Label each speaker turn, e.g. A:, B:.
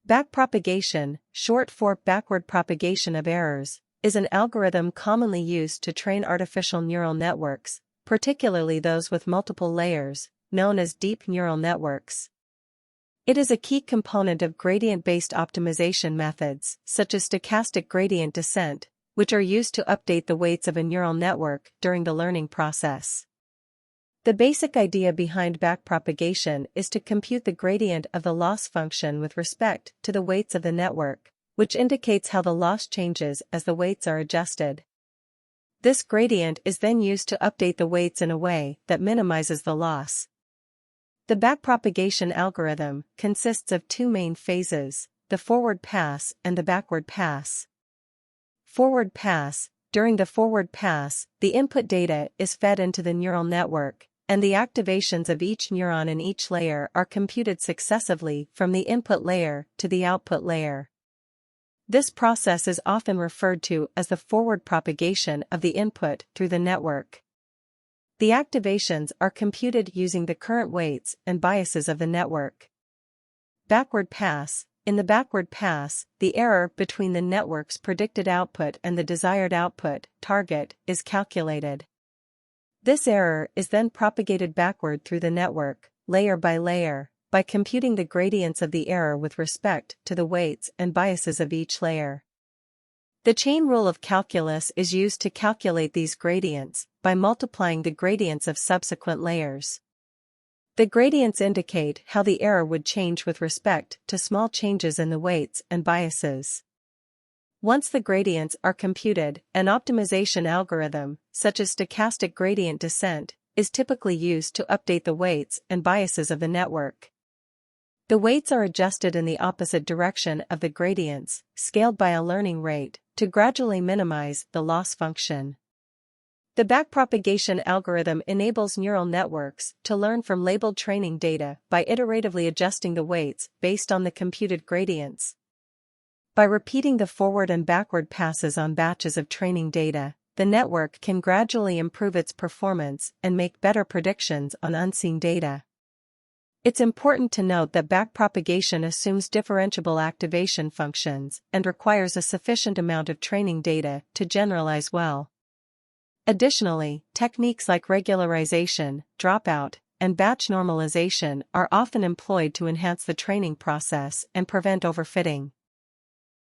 A: Backpropagation, short for backward propagation of errors, is an algorithm commonly used to train artificial neural networks, particularly those with multiple layers, known as deep neural networks. It is a key component of gradient-based optimization methods, such as stochastic gradient descent, which are used to update the weights of a neural network during the learning process. The basic idea behind backpropagation is to compute the gradient of the loss function with respect to the weights of the network, which indicates how the loss changes as the weights are adjusted. This gradient is then used to update the weights in a way that minimizes the loss. The backpropagation algorithm consists of two main phases, the forward pass and the backward pass. Forward pass. During the forward pass, the input data is fed into the neural network, and the activations of each neuron in each layer are computed successively from the input layer to the output layer. This process is often referred to as the forward propagation of the input through the network. The activations are computed using the current weights and biases of the network. Backward pass. In the backward pass, the error between the network's predicted output and the desired output target is calculated. This error is then propagated backward through the network, layer by layer, by computing the gradients of the error with respect to the weights and biases of each layer. The chain rule of calculus is used to calculate these gradients by multiplying the gradients of subsequent layers. The gradients indicate how the error would change with respect to small changes in the weights and biases. Once the gradients are computed, an optimization algorithm, such as stochastic gradient descent, is typically used to update the weights and biases of the network. The weights are adjusted in the opposite direction of the gradients, scaled by a learning rate, to gradually minimize the loss function. The backpropagation algorithm enables neural networks to learn from labeled training data by iteratively adjusting the weights based on the computed gradients. By repeating the forward and backward passes on batches of training data, the network can gradually improve its performance and make better predictions on unseen data. It's important to note that backpropagation assumes differentiable activation functions and requires a sufficient amount of training data to generalize well. Additionally, techniques like regularization, dropout, and batch normalization are often employed to enhance the training process and prevent overfitting.